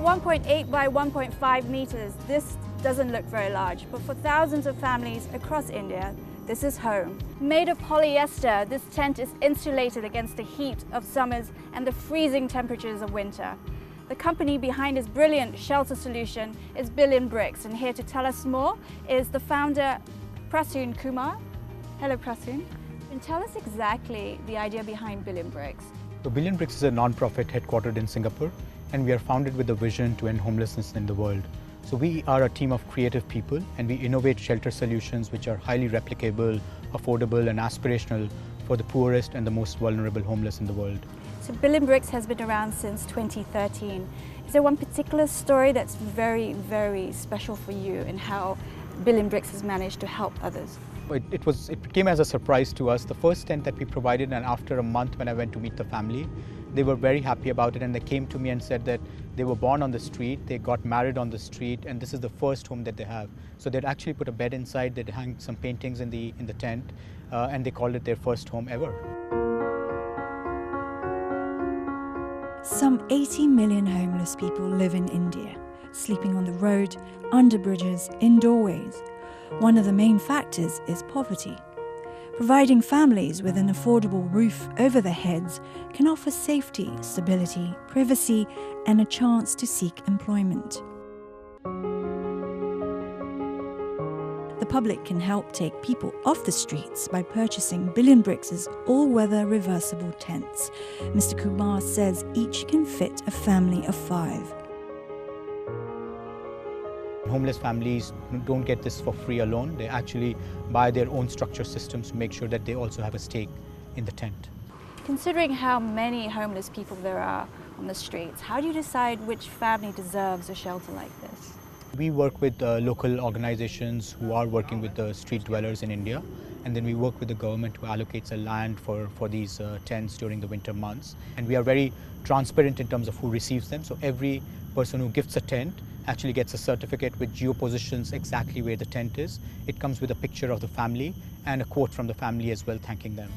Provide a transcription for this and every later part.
1.8 by 1.5 meters, this doesn't look very large, but for thousands of families across India, this is home. Made of polyester, this tent is insulated against the heat of summers and the freezing temperatures of winter. The company behind this brilliant shelter solution is Billion Bricks, and here to tell us more is the founder, Prasoon Kumar. Hello Prasoon. And tell us exactly the idea behind Billion Bricks. So Billion Bricks is a non-profit headquartered in Singapore, and we are founded with a vision to end homelessness in the world. So we are a team of creative people, and we innovate shelter solutions which are highly replicable, affordable and aspirational for the poorest and the most vulnerable homeless in the world. So Billion Bricks has been around since 2013. Is there one particular story that's very, very special for you in how Billion Bricks has managed to help others? It came as a surprise to us. The first tent that we provided, and after a month when I went to meet the family, they were very happy about it, and they came to me and said that they were born on the street, they got married on the street, and this is the first home that they have. So they'd actually put a bed inside, they'd hang some paintings in the tent, and they called it their first home ever. Some 80 million homeless people live in India, sleeping on the road, under bridges, in doorways. One of the main factors is poverty. Providing families with an affordable roof over their heads can offer safety, stability, privacy, and a chance to seek employment. The public can help take people off the streets by purchasing Billion Bricks' all-weather reversible tents. Mr. Kumar says each can fit a family of 5. Homeless families don't get this for free alone. They actually buy their own structure systems to make sure that they also have a stake in the tent. Considering how many homeless people there are on the streets, how do you decide which family deserves a shelter like this? We work with local organizations who are working with the street dwellers in India, and then we work with the government who allocates a land for these tents during the winter months. And we are very transparent in terms of who receives them. So every person who gifts a tent actually gets a certificate which geopositions exactly where the tent is. It comes with a picture of the family and a quote from the family as well, thanking them.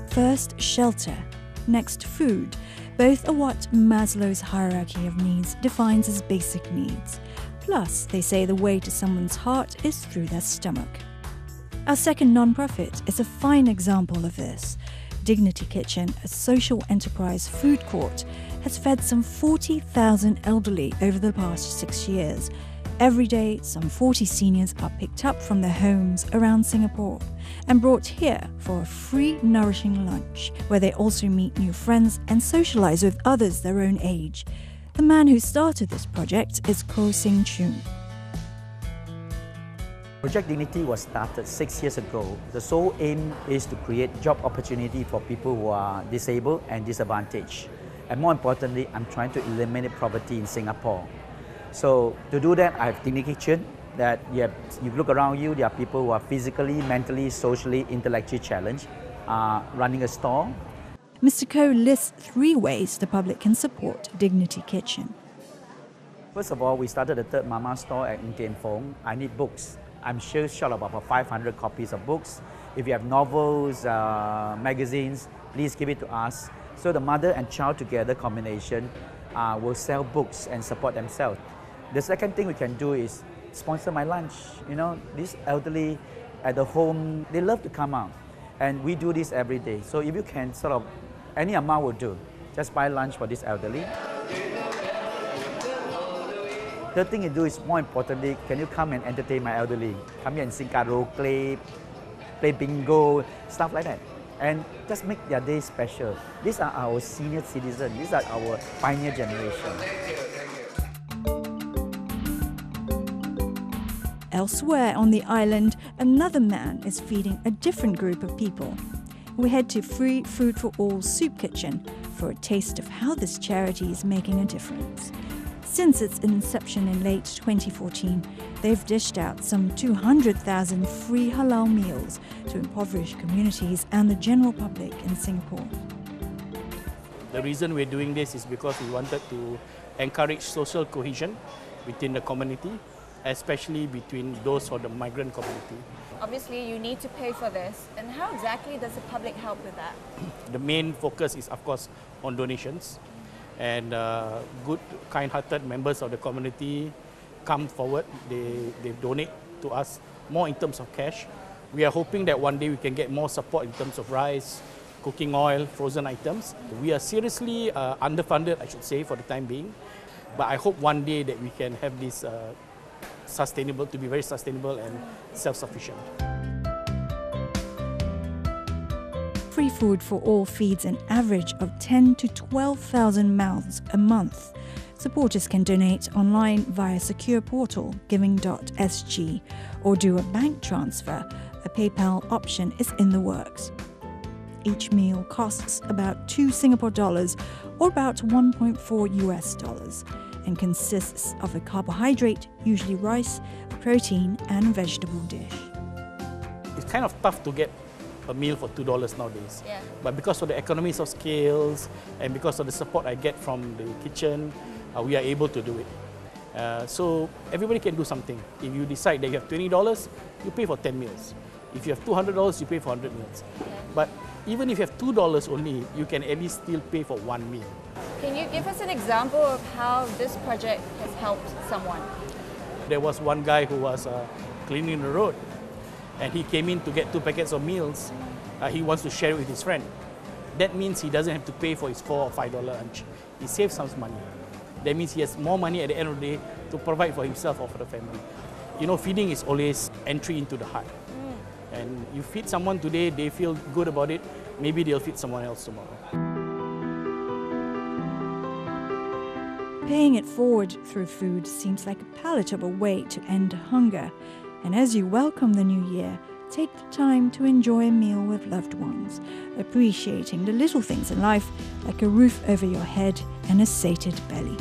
First, shelter. Next, food. Both are what Maslow's hierarchy of needs defines as basic needs. Plus, they say the way to someone's heart is through their stomach. Our second non-profit is a fine example of this. Dignity Kitchen, a social enterprise food court, has fed some 40,000 elderly over the past 6 years. Every day, some 40 seniors are picked up from their homes around Singapore and brought here for a free, nourishing lunch, where they also meet new friends and socialize with others their own age. The man who started this project is Koh Sing Chun. Project Dignity was started 6 years ago. The sole aim is to create job opportunity for people who are disabled and disadvantaged. And more importantly, I'm trying to eliminate poverty in Singapore. So to do that, I have Dignity Kitchen, that you look around you, there are people who are physically, mentally, socially, intellectually challenged, running a store. Mr. Koh lists 3 ways the public can support Dignity Kitchen. First of all, we started the third Mama store at Ng Fong. I need books. I'm sure short of about 500 copies of books. If you have novels, magazines, please give it to us. So the mother and child together combination will sell books and support themselves. The second thing we can do is sponsor my lunch. You know, these elderly at the home, they love to come out. And we do this every day. So if you can sort of, any amount will do. Just buy lunch for this elderly. Third thing you do is, more importantly, can you come and entertain my elderly? Come here and sing karaoke, play bingo, stuff like that. And just make their day special. These are our senior citizens. These are our pioneer generation. Elsewhere on the island, another man is feeding a different group of people. We head to Free Food for All Soup Kitchen for a taste of how this charity is making a difference. Since its inception in late 2014, they've dished out some 200,000 free halal meals to impoverished communities and the general public in Singapore. The reason we're doing this is because we wanted to encourage social cohesion within the community, especially between those of the migrant community. Obviously, you need to pay for this. And how exactly does the public help with that? The main focus is, of course, on donations. and good, kind-hearted members of the community come forward. They donate to us more in terms of cash. We are hoping that one day we can get more support in terms of rice, cooking oil, frozen items. We are seriously underfunded, I should say, for the time being. But I hope one day that we can have this sustainable, to be very sustainable and self-sufficient. Free food for all feeds an average of 10 to 12,000 mouths a month. Supporters can donate online via secure portal giving.sg or do a bank transfer. A PayPal option is in the works. Each meal costs about $2 Singapore or about $1.4 US and consists of a carbohydrate, usually rice, protein and vegetable dish. It's kind of tough to get a meal for $2 nowadays. Yeah. But because of the economies of scales and because of the support I get from the kitchen, we are able to do it. So everybody can do something. If you decide that you have $20, you pay for 10 meals. If you have $200, you pay for 100 meals. Okay. But even if you have $2 only, you can at least still pay for one meal. Can you give us an example of how this project has helped someone? There was one guy who was cleaning the road, and he came in to get 2 packets of meals. He wants to share it with his friend. That means he doesn't have to pay for his $4 or $5 lunch. He saves some money. That means he has more money at the end of the day to provide for himself or for the family. You know, feeding is always entry into the heart. And you feed someone today, they feel good about it, maybe they'll feed someone else tomorrow. Paying it forward through food seems like a palatable way to end hunger. And as you welcome the new year, take the time to enjoy a meal with loved ones, appreciating the little things in life like a roof over your head and a sated belly.